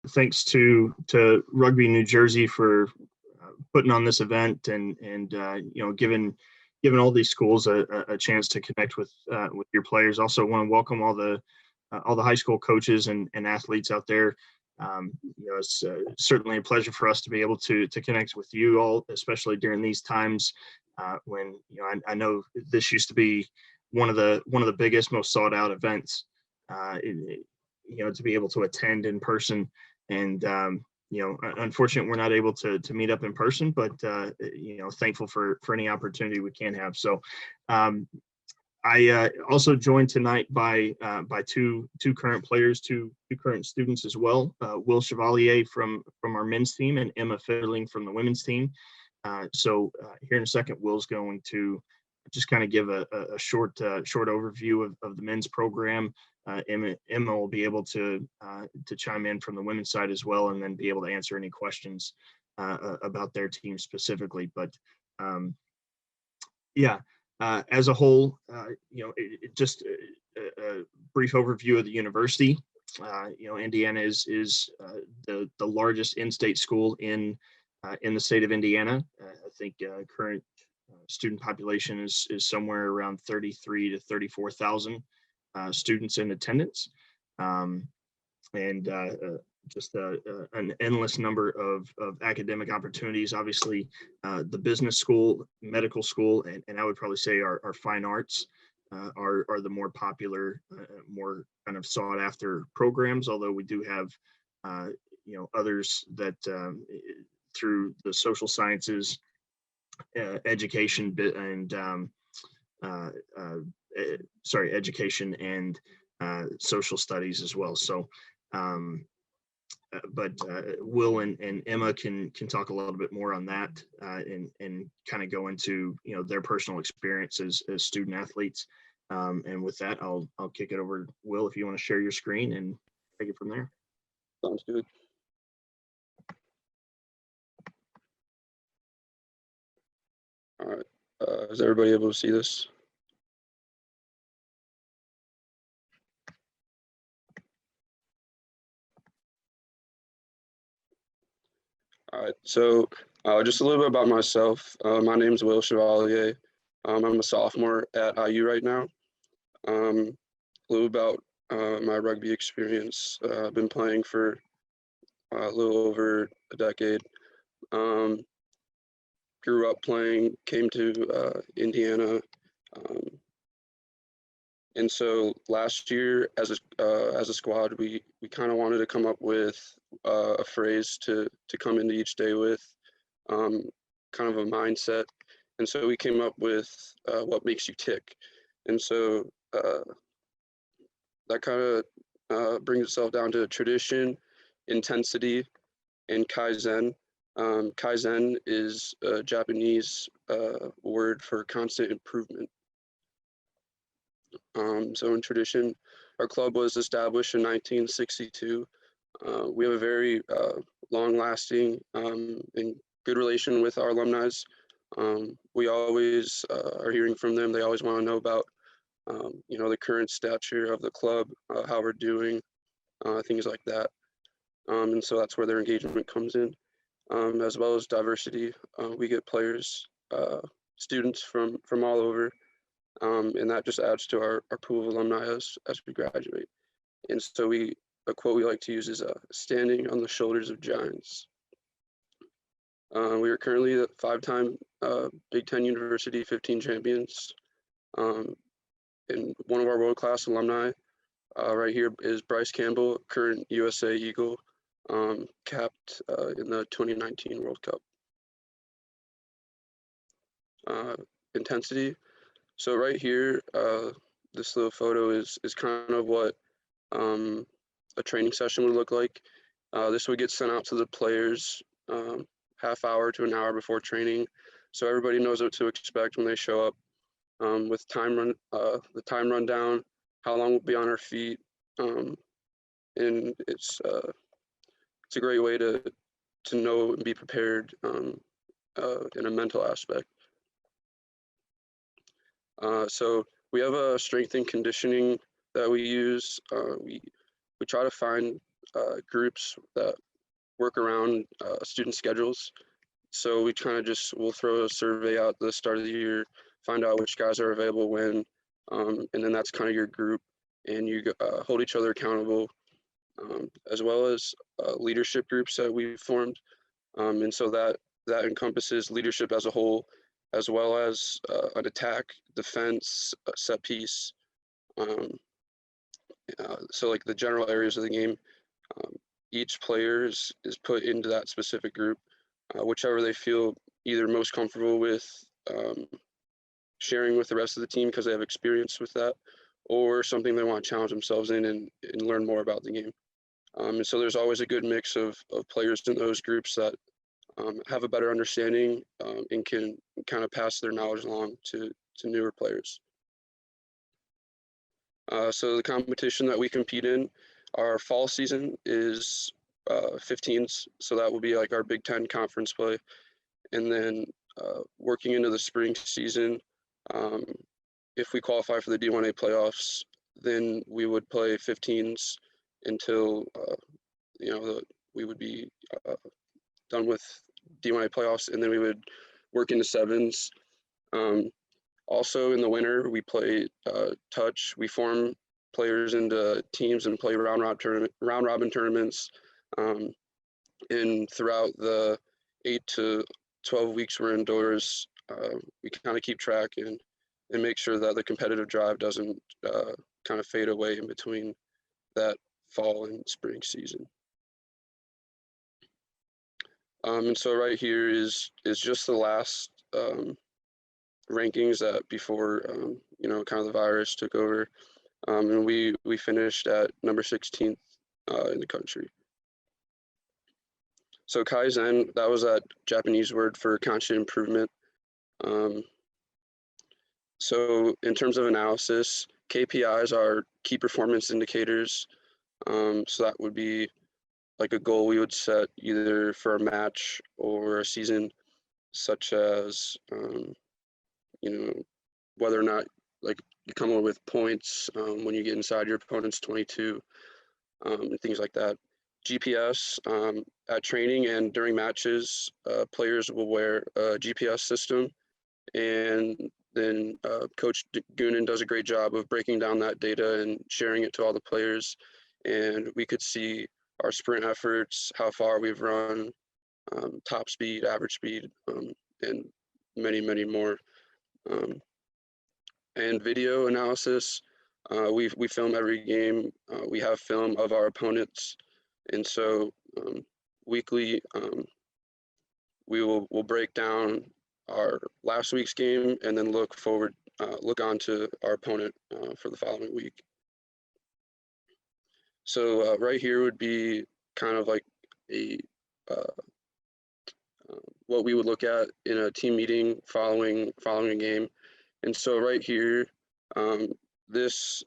thanks to Rugby New Jersey for putting on this event and giving all these schools a chance to connect with your players. Also, want to welcome all the high school coaches and athletes out there. It's certainly a pleasure for us to be able to connect with you all, especially during these times when I know this used to be one of the biggest, most sought out events. To be able to attend in person, and unfortunately, we're not able to meet up in person, but thankful for any opportunity we can have. So. I also joined tonight by two current players, two current students as well. Will Chevalier from our men's team and Emma Federling from the women's team. So here in a second, Will's going to just kind of give a short overview of the men's program. Emma will be able to chime in from the women's side as well, and then be able to answer any questions about their team specifically. But as a whole, just a brief overview of the university. Indiana is the largest in-state school in the state of Indiana. I think current student population is somewhere around 33 to 34,000 students in attendance, and just an endless number of academic opportunities. Obviously, the business school, medical school, and I would probably say our fine arts are the more popular, more kind of sought after programs, although we do have others that through the social sciences, education education and social studies as well. So but Will and Emma can talk a little bit more on that and kind of go into their personal experiences as student athletes. And with that, I'll kick it over to Will if you want to share your screen and take it from there. Sounds good. All right. Is everybody able to see this? All right, so just a little bit about myself. My name is Will Chevalier. I'm a sophomore at IU right now. A little about my rugby experience. I've been playing for a little over a decade. Grew up playing, came to Indiana. And so last year as a squad, we kind of wanted to come up with a phrase to come into each day with, kind of a mindset. And so we came up with what makes you tick. And so that kind of brings itself down to tradition, intensity, and Kaizen. Kaizen is a Japanese word for constant improvement. So in tradition, our club was established in 1962. We have a very long-lasting and good relation with our alumni. We always are hearing from them. They always want to know about, the current stature of the club, how we're doing, things like that. And so that's where their engagement comes in, as well as diversity. We get players, students from all over. And that just adds to our pool of alumni as we graduate. And so a quote we like to use is standing on the shoulders of giants. We are currently the 5-time Big Ten University 15 champions. And one of our world-class alumni right here is Bryce Campbell, current USA Eagle, capped in the 2019 World Cup. Intensity. So right here, this little photo is kind of what a training session would look like. This would get sent out to the players half hour to an hour before training, so everybody knows what to expect when they show up. With the time rundown, how long we'll be on our feet, and it's a great way to know and be prepared in a mental aspect. So we have a strength and conditioning that we use. We try to find groups that work around student schedules. So we kind of we'll throw a survey out at the start of the year, find out which guys are available when, and then that's kind of your group, and you hold each other accountable, as well as leadership groups that we've formed. And so that encompasses leadership as a whole, as well as an attack, defense, set piece. So like the general areas of the game, each player is put into that specific group, whichever they feel either most comfortable with sharing with the rest of the team because they have experience with that, or something they want to challenge themselves in and learn more about the game. And so there's always a good mix of players in those groups that have a better understanding and can kind of pass their knowledge along to newer players. So the competition that we compete in, our fall season is 15s, so that will be like our Big Ten conference play. And then working into the spring season, if we qualify for the D1A playoffs, then we would play 15s until we would be done with D1A playoffs, and then we would work into sevens. Also in the winter, we play touch. We form players into teams and play round robin tournaments. And throughout the 8 to 12 weeks we're indoors, we kind of keep track and make sure that the competitive drive doesn't kind of fade away in between that fall and spring season. And so right here is just the last rankings that before kind of the virus took over, and we finished at number 16th in the country. So Kaizen, that was that Japanese word for constant improvement. So in terms of analysis, KPIs are key performance indicators. So that would be like a goal we would set either for a match or a season, such as whether or not like you come up with points when you get inside your opponent's 22, and things like that. GPS, at training and during matches, players will wear a GPS system, and then Coach Goonan does a great job of breaking down that data and sharing it to all the players, and we could see our sprint efforts, how far we've run, top speed, average speed, and many more. And video analysis, we film every game. We have film of our opponents, and so weekly we'll break down our last week's game and then look on to our opponent for the following week. So right here would be kind of like a what we would look at in a team meeting following a game. And so right here, this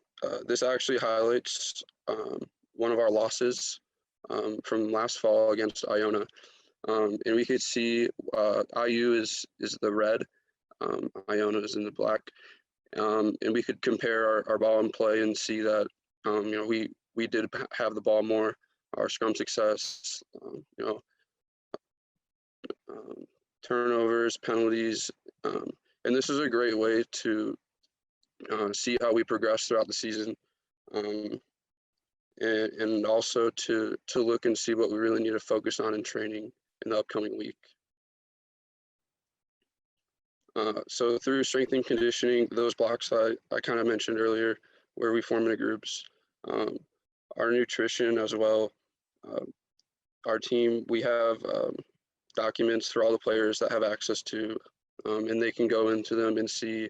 actually highlights one of our losses from last fall against Iona. And we could see IU is the red, Iona is in the black. And we could compare our ball in play and see that we did have the ball more, our scrum success, turnovers, penalties, and this is a great way to see how we progress throughout the season, and also to look and see what we really need to focus on in training in the upcoming week. So through strength and conditioning, those blocks I kind of mentioned earlier, where we form into groups, our nutrition as well, our team, we have documents for all the players that have access to, and they can go into them and see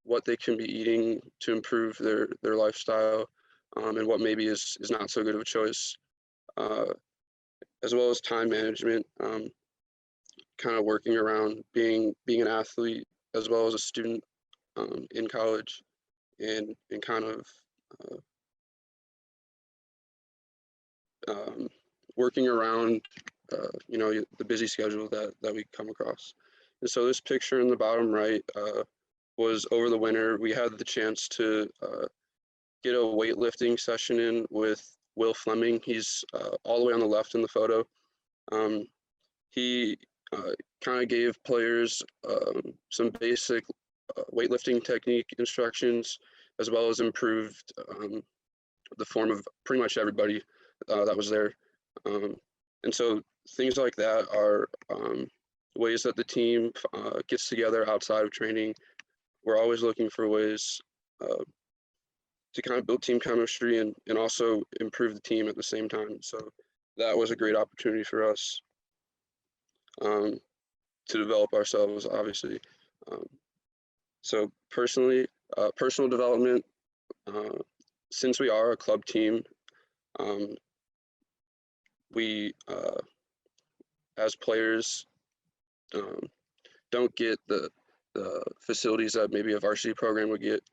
what they can be eating to improve their lifestyle, and what maybe is not so good of a choice, as well as time management, kind of working around being an athlete as well as a student in college, and kind of working around the busy schedule that we come across. And so this picture in the bottom right was over the winter. We had the chance to get a weightlifting session in with Will Fleming. He's all the way on the left in the photo. He kind of gave players some basic weightlifting technique instructions, as well as improved the form of pretty much everybody that was there. And so things like that are ways that the team gets together outside of training. We're always looking for ways to kind of build team chemistry and also improve the team at the same time. So that was a great opportunity for us to develop ourselves, obviously. So personally, personal development, since we are a club team, we as players don't get the facilities that maybe a varsity program would get.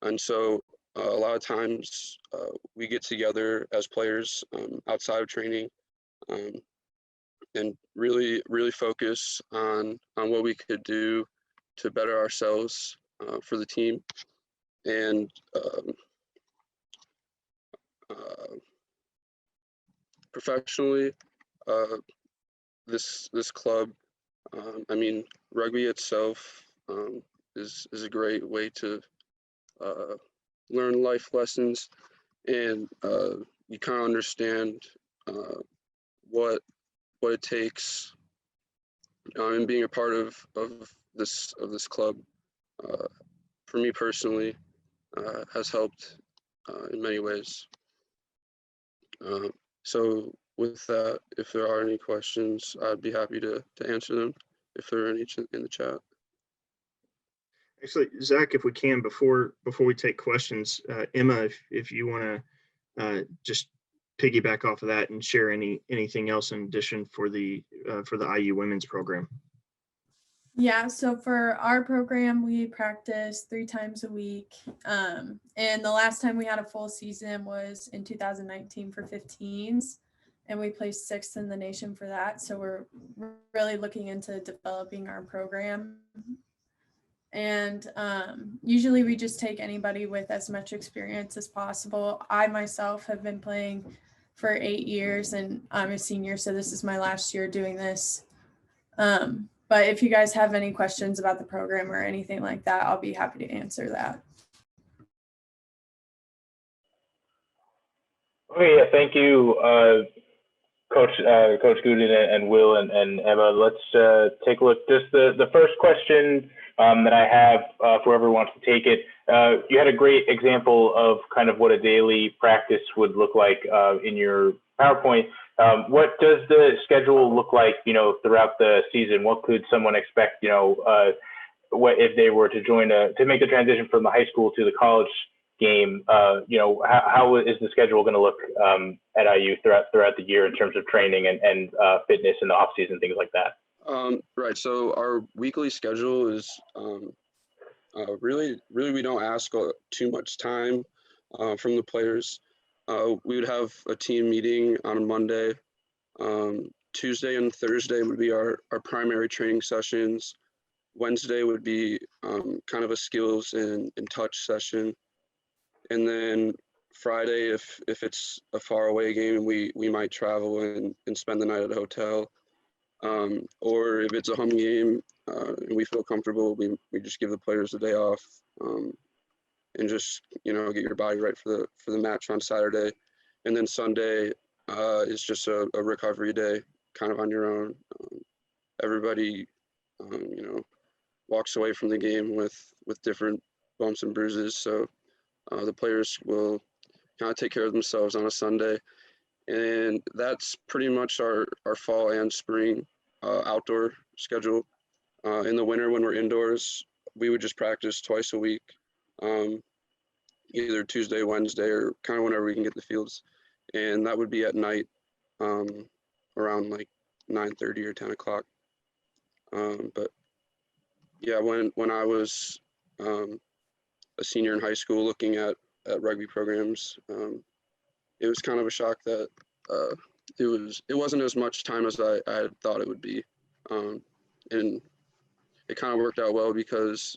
And so a lot of times we get together as players outside of training and really focus on what we could do to better ourselves for the team. And professionally, this club, I mean, rugby itself is a great way to learn life lessons, and you kind of understand what it takes, and being a part of this club for me personally has helped in many ways. So with that, if there are any questions, I'd be happy to answer them if there are any in the chat. Actually, Zach, if we can, before we take questions, Emma, if you want to just piggyback off of that and share anything else in addition for the IU women's program. Yeah, so for our program, we practice 3 times a week. And the last time we had a full season was in 2019 for 15s, and we placed 6th in the nation for that. So we're really looking into developing our program. And usually we just take anybody with as much experience as possible. I myself have been playing for 8 years, and I'm a senior, so this is my last year doing this. But if you guys have any questions about the program or anything like that, I'll be happy to answer that. Okay, yeah, thank you, Coach Goonan and Will and Emma. Let's take a look. Just the first question that I have for whoever wants to take it. You had a great example of kind of what a daily practice would look like in your PowerPoint. What does the schedule look like, throughout the season? What could someone expect, what if they were to to make the transition from the high school to the college game? How is the schedule going to look at IU throughout the year in terms of training and fitness in the off season, things like that? Right. So our weekly schedule is really we don't ask too much time from the players. We would have a team meeting on a Monday. Tuesday and Thursday would be our primary training sessions. Wednesday would be kind of a skills and touch session. And then Friday, if it's a far away game, we might travel and spend the night at a hotel. Or if it's a home game and we feel comfortable, we just give the players the day off and just, get your body right for the match on Saturday. And then Sunday is just a recovery day, kind of on your own. Everybody, walks away from the game with different bumps and bruises. So the players will kind of take care of themselves on a Sunday. And that's pretty much our fall and spring outdoor schedule. In the winter, when we're indoors, we would just practice twice a week, either Tuesday, Wednesday, or kind of whenever we can get the fields. And that would be at night, around like 9:30 or 10 o'clock. But yeah, when I was a senior in high school looking at rugby programs, it was kind of a shock that it wasn't as much time as I had thought it would be. And it kind of worked out well because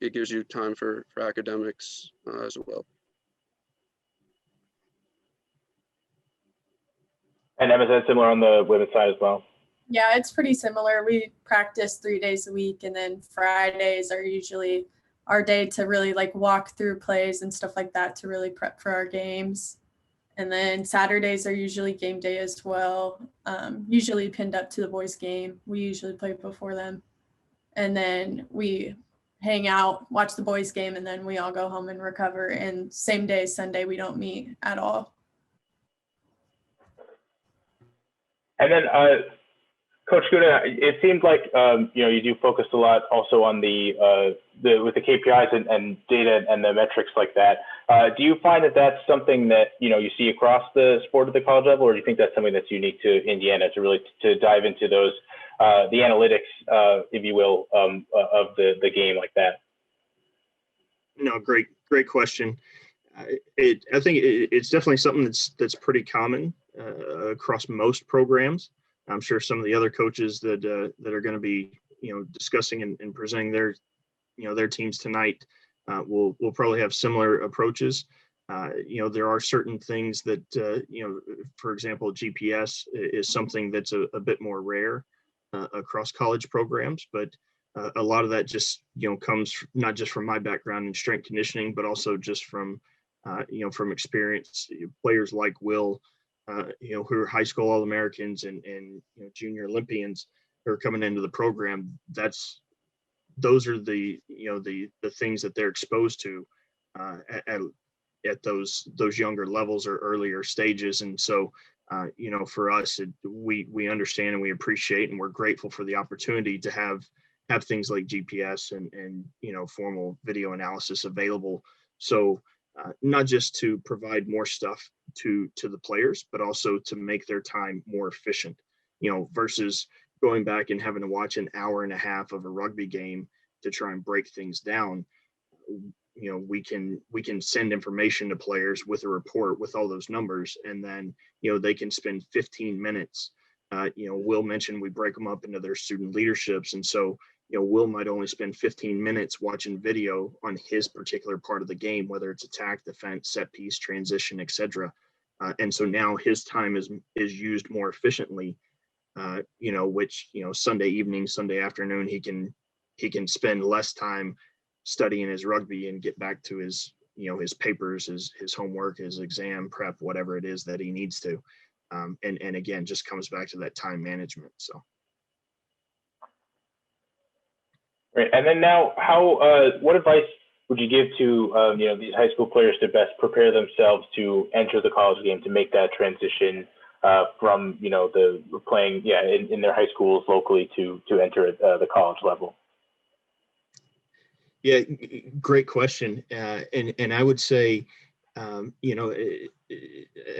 it gives you time for academics as well. And Emma, is that similar on the women's side as well? Yeah, it's pretty similar. We practice 3 days a week, and then Fridays are usually our day to really like walk through plays and stuff like that to really prep for our games. And then Saturdays are usually game day as well, usually pinned up to the boys' game. We usually play before them. And then we hang out, watch the boys' game, and then we all go home and recover. And same day, Sunday, we don't meet at all. And then, Coach Goonan, it seems like you do focus a lot also on the with the KPIs and data and the metrics like that. Do you find that that's something that you see across the sport at the college level, or do you think that's something that's unique to Indiana to really to dive into those the analytics, if you will, of the game like that? No, great question. I think it's definitely something that's pretty common across most programs. I'm sure some of the other coaches that are going to be discussing and presenting their teams tonight will probably have similar approaches. There are certain things that for example, GPS is something that's a bit more rare across college programs, but a lot of that just comes not just from my background in strength conditioning, but also just from from experience. Players like Will, who are high school All-Americans and junior Olympians who are coming into the program. Those are the things that they're exposed to at those younger levels or earlier stages. And so for us, we understand and we appreciate and we're grateful for the opportunity to have things like GPS and formal video analysis available. So not just to provide more stuff to the players, but also to make their time more efficient, versus going back and having to watch an hour and a half of a rugby game to try and break things down. We can send information to players with a report with all those numbers, and then they can spend 15 minutes. Will mentioned we break them up into their student leaderships, and so Will might only spend 15 minutes watching video on his particular part of the game, whether it's attack, defense, set piece, transition, etc. And so now his time is used more efficiently. Which Sunday evening, Sunday afternoon, he can spend less time studying his rugby and get back to his his papers, his homework, his exam prep, whatever it is that he needs to. And again, just comes back to that time management. So. Right. And then now, what advice would you give to these high school players to best prepare themselves to enter the college game, to make that transition from the playing in their high schools locally to enter at the college level? Yeah, great question. And I would say, I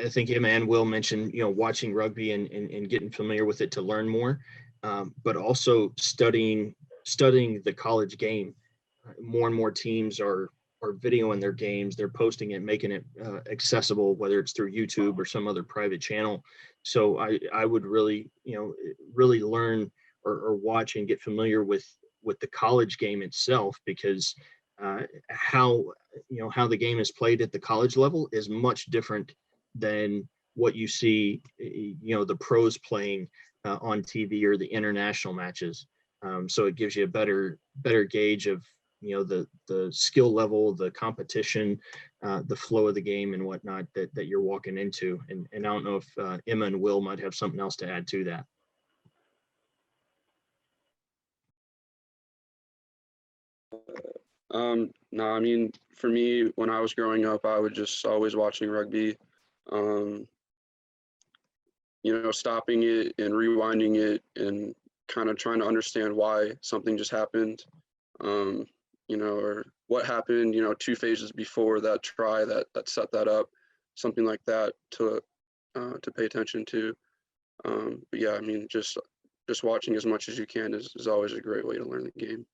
think Emma and Will mentioned, watching rugby and getting familiar with it to learn more, but also studying the college game. More and more teams are videoing their games. They're posting it, making it accessible, whether it's through YouTube or some other private channel. So I would really, really learn or watch and get familiar with the college game itself, because how the game is played at the college level is much different than what you see, the pros playing on TV or the international matches. So it gives you a better gauge of the skill level, the competition, the flow of the game and whatnot that you're walking into. And I don't know if Emma and Will might have something else to add to that. No, I mean, for me, when I was growing up, I was just always watching rugby, stopping it and rewinding it and kind of trying to understand why something just happened, or what happened, 2 phases before that try that set that up, something like that to pay attention to. But yeah, I mean, just watching as much as you can is always a great way to learn the game.